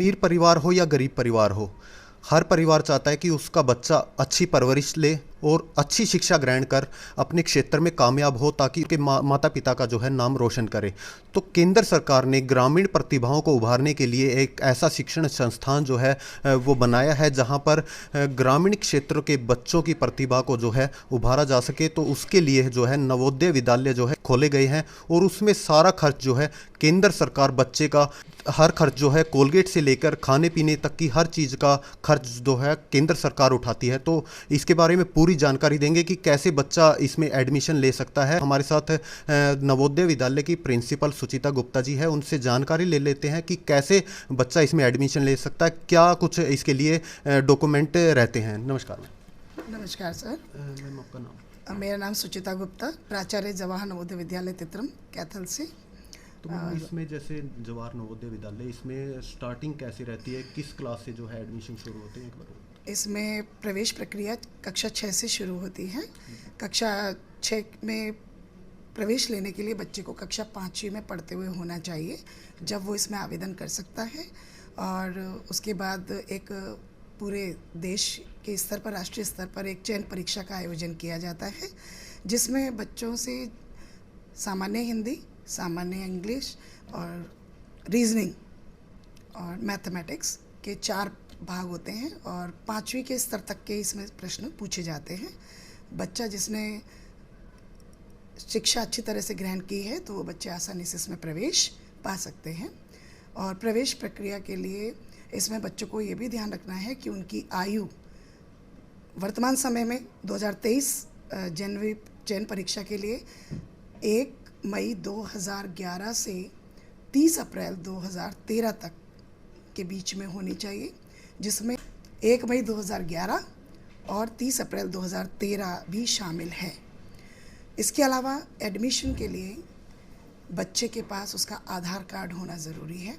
अमीर परिवार हो या गरीब परिवार हो, हर परिवार चाहता है कि उसका बच्चा अच्छी परवरिश ले और अच्छी शिक्षा ग्रहण कर अपने क्षेत्र में कामयाब हो, ताकि उसके माता पिता का जो है नाम रोशन करे। तो केंद्र सरकार ने ग्रामीण प्रतिभाओं को उभारने के लिए एक ऐसा शिक्षण संस्थान जो है वो बनाया है, जहां पर ग्रामीण क्षेत्र के बच्चों की प्रतिभा को जो है उभारा जा सके। तो उसके लिए जो है नवोदय विद्यालय जो है खोले गए हैं, और उसमें सारा खर्च जो है केंद्र सरकार बच्चे का हर खर्च जो है कोलगेट से लेकर खाने पीने तक की हर चीज़ का खर्च जो है केंद्र सरकार उठाती है। तो इसके बारे में पूरी जानकारी देंगे कि कैसे बच्चा इसमें एडमिशन ले सकता है। हमारे साथ नवोदय विद्यालय की प्रिंसिपल सुचिता गुप्ता जी है, उनसे जानकारी ले लेते हैं कि कैसे बच्चा इसमें एडमिशन ले सकता है, क्या कुछ इसके लिए डॉक्यूमेंट रहते हैं। नमस्कार नमस्कार सर। मैम, आपका नाम? मेरा नाम सुचिता गुप्ता, प्राचार्य जवाहर नवोदय विद्यालय तित्रम, कैथल से। तो मैम, इसमें जैसे जवाहर नवोदय विद्यालय, इसमें स्टार्टिंग कैसी रहती है, किस क्लास से जो है एडमिशन शुरू होते हैं, एक बार? इसमें प्रवेश प्रक्रिया कक्षा 6 से शुरू होती है। कक्षा 6 में प्रवेश लेने के लिए बच्चे को कक्षा 5वीं में पढ़ते हुए होना चाहिए जब वो इसमें आवेदन कर सकता है। और उसके बाद एक पूरे देश के स्तर पर, राष्ट्रीय स्तर पर एक चयन परीक्षा का आयोजन किया जाता है, जिसमें बच्चों से सामान्य हिंदी, सामान्य इंग्लिश और रीजनिंग और मैथमेटिक्स के 4 भाग होते हैं, और 5वीं के स्तर तक के इसमें प्रश्न पूछे जाते हैं। बच्चा जिसने शिक्षा अच्छी तरह से ग्रहण की है तो वो बच्चे आसानी से इसमें प्रवेश पा सकते हैं। और प्रवेश प्रक्रिया के लिए इसमें बच्चों को ये भी ध्यान रखना है कि उनकी आयु वर्तमान समय में 2023 जनवरी चयन परीक्षा के लिए 1 मई 2011 से 30 अप्रैल 2013 तक के बीच में होनी चाहिए, जिसमें 1 मई 2011 और 30 अप्रैल 2013 भी शामिल है। इसके अलावा एडमिशन के लिए बच्चे के पास उसका आधार कार्ड होना ज़रूरी है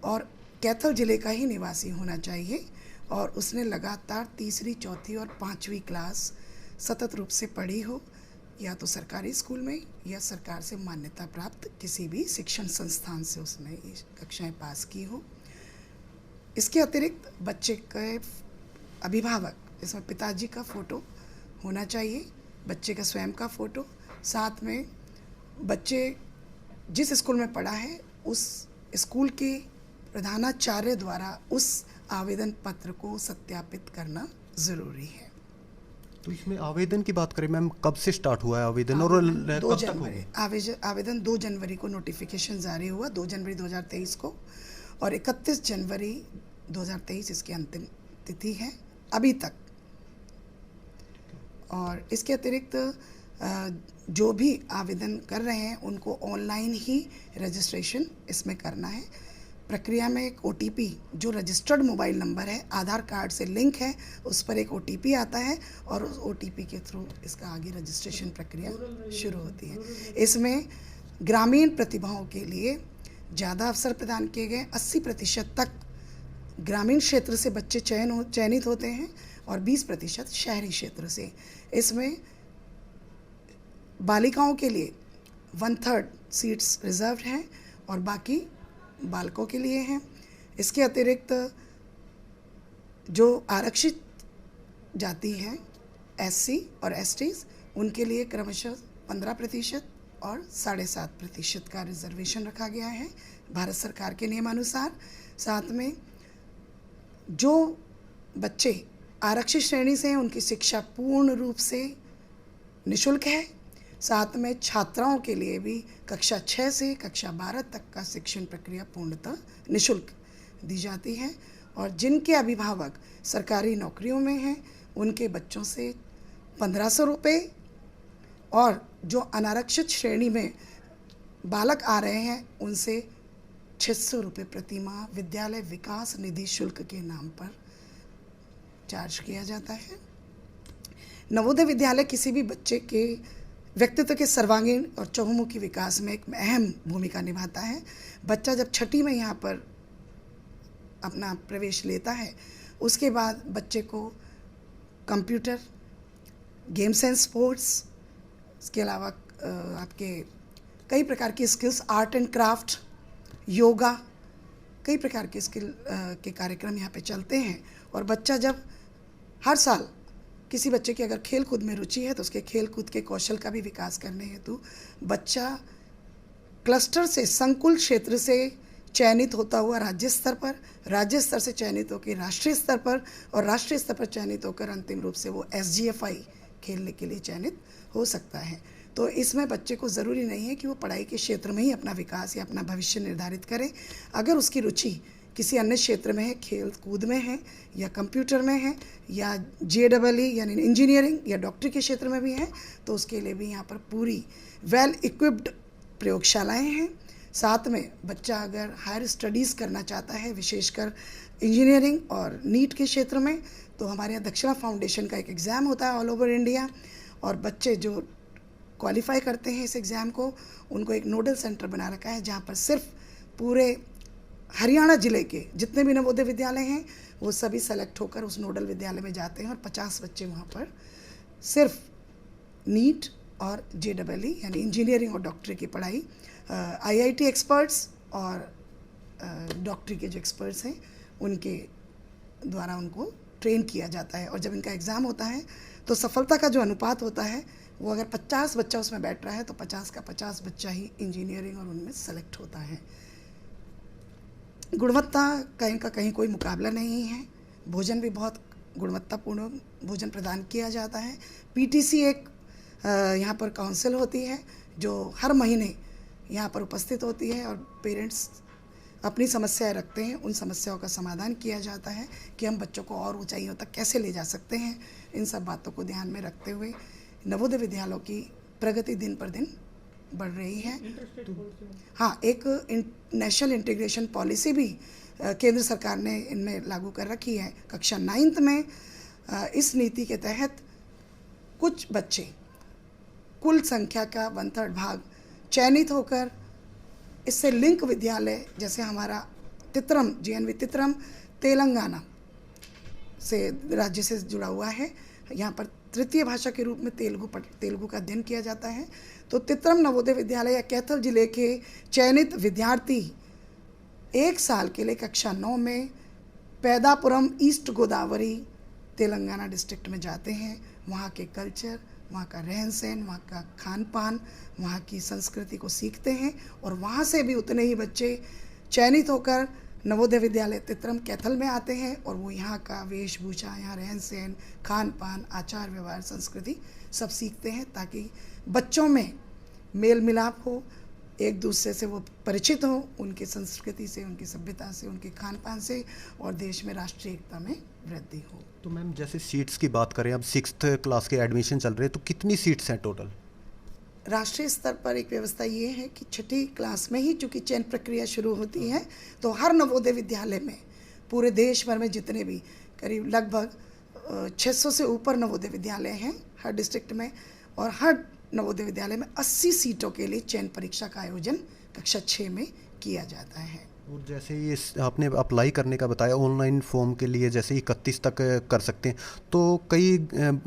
और कैथल ज़िले का ही निवासी होना चाहिए, और उसने लगातार 3री, 4थी और 5वीं क्लास सतत रूप से पढ़ी हो, या तो सरकारी स्कूल में या सरकार से मान्यता प्राप्त किसी भी शिक्षण संस्थान से उसने ये कक्षाएं पास की हो। इसके अतिरिक्त बच्चे के अभिभावक, इसमें पिताजी का फ़ोटो होना चाहिए, बच्चे का स्वयं का फ़ोटो, साथ में बच्चे जिस स्कूल में पढ़ा है उस स्कूल के प्रधानाचार्य द्वारा उस आवेदन पत्र को सत्यापित करना ज़रूरी है। तो इसमें आवेदन की बात करें मैम, कब से स्टार्ट हुआ है आवेदन और कब तक होगा? आवेदन 2 जनवरी को नोटिफिकेशन जारी हुआ, 2 जनवरी 2023 को, और 31 जनवरी 2023 इसकी अंतिम तिथि है अभी तक। और इसके अतिरिक्त जो भी आवेदन कर रहे हैं उनको ऑनलाइन ही रजिस्ट्रेशन इसमें करना है। प्रक्रिया में एक OTP जो रजिस्टर्ड मोबाइल नंबर है, आधार कार्ड से लिंक है, उस पर एक OTP आता है और उस OTP के थ्रू इसका आगे रजिस्ट्रेशन प्रक्रिया शुरू होती है। इसमें ग्रामीण प्रतिभाओं के लिए ज़्यादा अवसर प्रदान किए गए। 80% तक ग्रामीण क्षेत्र से बच्चे चयनित होते हैं और 20% शहरी क्षेत्र से। इसमें बालिकाओं के लिए 1/3 सीट्स रिजर्व्ड हैं और बाकी बालकों के लिए हैं। इसके अतिरिक्त जो आरक्षित जाति हैं, SC और STs, उनके लिए क्रमशः 15% और 7.5% का रिजर्वेशन रखा गया है भारत सरकार के नियमानुसार। साथ में जो बच्चे आरक्षित श्रेणी से हैं उनकी शिक्षा पूर्ण रूप से निःशुल्क है। साथ में छात्राओं के लिए भी कक्षा 6 से कक्षा 12 तक का शिक्षण प्रक्रिया पूर्णतः निःशुल्क दी जाती है। और जिनके अभिभावक सरकारी नौकरियों में हैं उनके बच्चों से 1500 रुपये, और जो अनारक्षित श्रेणी में बालक आ रहे हैं उनसे 600 रुपये प्रति माह विद्यालय विकास निधि शुल्क के नाम पर चार्ज किया जाता है। नवोदय विद्यालय किसी भी बच्चे के व्यक्तित्व के सर्वांगीण और चहुमुखी विकास में एक अहम भूमिका निभाता है। बच्चा जब 6ठी में यहाँ पर अपना प्रवेश लेता है, उसके बाद बच्चे को कंप्यूटर, गेम्स एंड स्पोर्ट्स, इसके अलावा आपके कई प्रकार की skills, art and craft, yoga, कई प्रकार के स्किल के कार्यक्रम यहाँ पे चलते हैं। और बच्चा जब हर साल किसी बच्चे की अगर खेल कूद में रुचि है तो उसके खेल कूद के कौशल का भी विकास करने हेतु बच्चा क्लस्टर से, संकुल क्षेत्र से चयनित होता हुआ राज्य स्तर पर, राज्य स्तर से चयनित होकर राष्ट्रीय स्तर पर, और राष्ट्रीय स्तर पर चयनित होकर अंतिम रूप से वो SGFI खेलने के लिए चयनित हो सकता है। तो इसमें बच्चे को ज़रूरी नहीं है कि वो पढ़ाई के क्षेत्र में ही अपना विकास या अपना भविष्य निर्धारित करे। अगर उसकी रुचि किसी अन्य क्षेत्र में है, खेल कूद में है या कंप्यूटर में है या JEE यानी इंजीनियरिंग या डॉक्टरी के क्षेत्र में भी है, तो उसके लिए भी यहाँ पर पूरी वेल इक्विप्ड प्रयोगशालाएँ हैं। साथ में बच्चा अगर हायर स्टडीज़ करना चाहता है, विशेषकर इंजीनियरिंग और नीट के क्षेत्र में, तो हमारे यहाँ दक्षिणा फाउंडेशन का एक एग्ज़ाम होता है ऑल ओवर इंडिया, और बच्चे जो क्वालिफाई करते हैं इस एग्ज़ाम को, उनको एक नोडल सेंटर बना रखा है जहाँ पर सिर्फ पूरे हरियाणा ज़िले के जितने भी नवोदय विद्यालय हैं वो सभी सेलेक्ट होकर उस नोडल विद्यालय में जाते हैं, और 50 बच्चे वहाँ पर सिर्फ नीट और JEE यानी इंजीनियरिंग और डॉक्टरी की पढ़ाई, IIT एक्सपर्ट्स और डॉक्टरी के जो एक्सपर्ट्स हैं उनके द्वारा उनको ट्रेन किया जाता है। और जब इनका एग्ज़ाम होता है तो सफलता का जो अनुपात होता है वो अगर 50 बच्चा उसमें बैठ रहा है तो 50 का 50 बच्चा ही इंजीनियरिंग और उनमें सेलेक्ट होता है। गुणवत्ता का इनका कहीं कोई मुकाबला नहीं है। भोजन भी बहुत गुणवत्तापूर्ण भोजन प्रदान किया जाता है। PTC एक यहाँ पर काउंसिल होती है जो हर महीने यहाँ पर उपस्थित होती है, और पेरेंट्स अपनी समस्याएं रखते हैं, उन समस्याओं का समाधान किया जाता है कि हम बच्चों को और ऊंचाइयों तक कैसे ले जा सकते हैं। इन सब बातों को ध्यान में रखते हुए नवोदय विद्यालयों की प्रगति दिन पर दिन बढ़ रही है। हाँ, एक नेशनल इंटीग्रेशन पॉलिसी भी केंद्र सरकार ने इनमें लागू कर रखी है। कक्षा 9th में इस नीति के तहत कुछ बच्चे, कुल संख्या का 1/3 भाग चयनित होकर इससे लिंक विद्यालय, जैसे हमारा तित्रम, GNV तित्रम तेलंगाना से राज्य से जुड़ा हुआ है, यहाँ पर तृतीय भाषा के रूप में तेलुगु का अध्ययन किया जाता है। तो तित्रम नवोदय विद्यालय या कैथल जिले के चयनित विद्यार्थी 1 साल के लिए कक्षा 9 में पैदापुरम ईस्ट गोदावरी तेलंगाना डिस्ट्रिक्ट में जाते हैं। वहाँ के कल्चर, वहाँ का रहन सहन, वहाँ का खान पान, वहाँ की संस्कृति को सीखते हैं, और वहाँ से भी उतने ही बच्चे चयनित होकर नवोदय विद्यालय तित्रम कैथल में आते हैं, और वो यहाँ का वेशभूषा, यहाँ रहन सहन, खान पान, आचार व्यवहार, संस्कृति सब सीखते हैं, ताकि बच्चों में मेल मिलाप हो, एक दूसरे से वो परिचित हों, उनकी संस्कृति से, उनकी सभ्यता से, उनके खान पान से, और देश में राष्ट्रीय एकता में वृद्धि हो। तो मैम जैसे सीट्स की बात करें, अब 6th क्लास के एडमिशन चल रहे हैं, तो कितनी सीट्स हैं टोटल? राष्ट्रीय स्तर पर एक व्यवस्था ये है कि 6ठी क्लास में ही चूँकि चयन प्रक्रिया शुरू होती है, तो हर नवोदय विद्यालय में पूरे देश भर में जितने भी करीब लगभग 600 से ऊपर नवोदय विद्यालय हैं हर डिस्ट्रिक्ट में, और हर नवोदय विद्यालय में 80 सीटों के लिए चयन परीक्षा का आयोजन कक्षा 6 में किया जाता है। और जैसे ये आपने अप्लाई करने का बताया, ऑनलाइन फॉर्म के लिए जैसे 31 तक कर सकते हैं, तो कई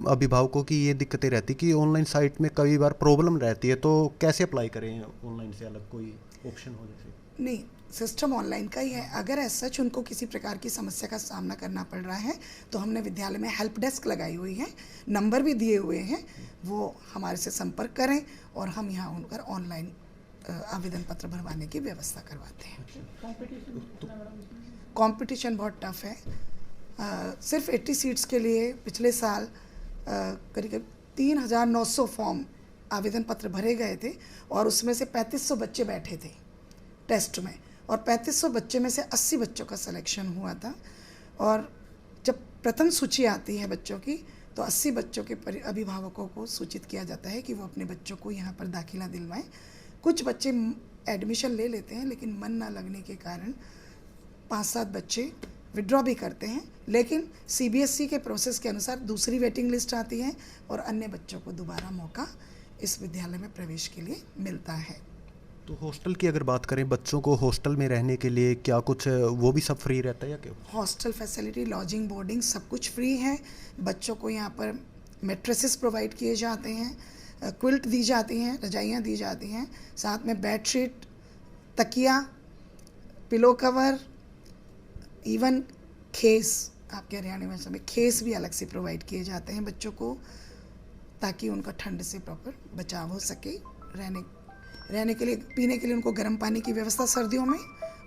अभिभावकों की ये दिक्कतें रहती कि ऑनलाइन साइट में कई बार प्रॉब्लम रहती है, तो कैसे अप्लाई करें? ऑनलाइन से अलग कोई ऑप्शन हो जैसे? नहीं, सिस्टम ऑनलाइन का ही है। अगर ऐसा सच उनको किसी प्रकार की समस्या का सामना करना पड़ रहा है तो हमने विद्यालय में हेल्प डेस्क लगाई हुई है, नंबर भी दिए हुए हैं, वो हमारे से संपर्क करें और हम यहाँ उनकर ऑनलाइन आवेदन पत्र भरवाने की व्यवस्था करवाते हैं। कंपटीशन बहुत टफ है। सिर्फ 80 सीट्स के लिए पिछले साल करीब 3,900 फॉर्म आवेदन पत्र भरे गए थे, और उसमें से 3500 बच्चे बैठे थे टेस्ट में, और 3500 बच्चे में से 80 बच्चों का सिलेक्शन हुआ था। और जब प्रथम सूची आती है बच्चों की, तो 80 बच्चों के अभिभावकों को सूचित किया जाता है कि वो अपने बच्चों को यहाँ पर दाखिला दिलवाएं। कुछ बच्चे एडमिशन ले लेते हैं, लेकिन मन ना लगने के कारण 5-7 बच्चे विड्रॉ भी करते हैं, लेकिन CBSE के प्रोसेस के अनुसार दूसरी वेटिंग लिस्ट आती है और अन्य बच्चों को दोबारा मौका इस विद्यालय में प्रवेश के लिए मिलता है। तो हॉस्टल की अगर बात करें, बच्चों को हॉस्टल में रहने के लिए क्या कुछ वो भी सब फ्री रहता है या क्या? हॉस्टल फैसिलिटी, लॉजिंग, बोर्डिंग सब कुछ फ्री है। बच्चों को यहाँ पर मेट्रेसेस प्रोवाइड किए जाते हैं, क्विल्ट दी जाती हैं, रजाइयाँ दी जाती हैं, साथ में बेडशीट, तकिया, पिलो कवर, इवन खेस, आपके हरियाणा भाषा में खेस भी अलग से प्रोवाइड किए जाते हैं बच्चों को, ताकि उनका ठंड से प्रॉपर बचाव हो सके। रहने के लिए, पीने के लिए उनको गर्म पानी की व्यवस्था सर्दियों में,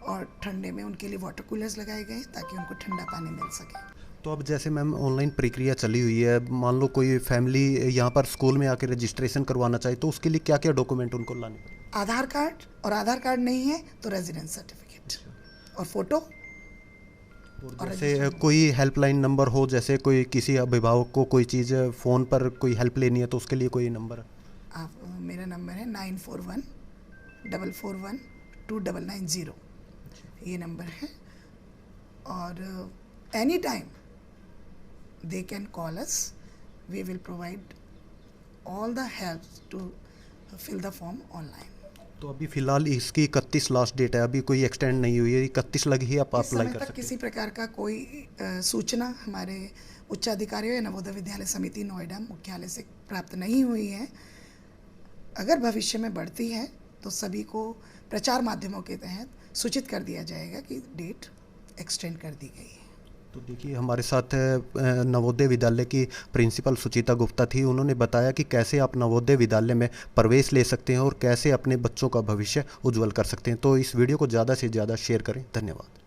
और ठंडे में उनके लिए वाटर कूलर्स लगाए गए हैं ताकि उनको ठंडा पानी मिल सके। तो अब जैसे मैम ऑनलाइन प्रक्रिया चली हुई है, मान लो कोई फैमिली यहाँ पर स्कूल में आकर रजिस्ट्रेशन करवाना चाहे तो उसके लिए क्या क्या डॉक्यूमेंट उनको लाने पड़ेंगे? आधार कार्ड, और आधार कार्ड नहीं है तो रेजिडेंस सर्टिफिकेट और फोटो। और जैसे कोई हेल्पलाइन नंबर हो, जैसे कोई किसी अभिभावक को कोई चीज़ फ़ोन पर कोई हेल्प लेनी है तो उसके लिए कोई नंबर? आप, मेरा नंबर है 9414412990, ये नंबर है। और any time they can call us, we will provide all the help to fill the form online. तो अभी फ़िलहाल इसकी 31 लास्ट डेट है, अभी कोई एक्सटेंड नहीं हुई है, 31 लग ही आप इस अप्लाई समय कर तक सकते किसी प्रकार का कोई सूचना हमारे उच्चाधिकारियों या नवोदय विद्यालय समिति नोएडा मुख्यालय से प्राप्त नहीं हुई है। अगर भविष्य में बढ़ती है तो सभी को प्रचार माध्यमों के तहत सूचित कर दिया जाएगा कि डेट एक्सटेंड कर दी गई है। तो देखिए हमारे साथ नवोदय विद्यालय की प्रिंसिपल सुचिता गुप्ता थी। उन्होंने बताया कि कैसे आप नवोदय विद्यालय में प्रवेश ले सकते हैं और कैसे अपने बच्चों का भविष्य उज्जवल कर सकते हैं। तो इस वीडियो को ज़्यादा से ज़्यादा शेयर करें। धन्यवाद।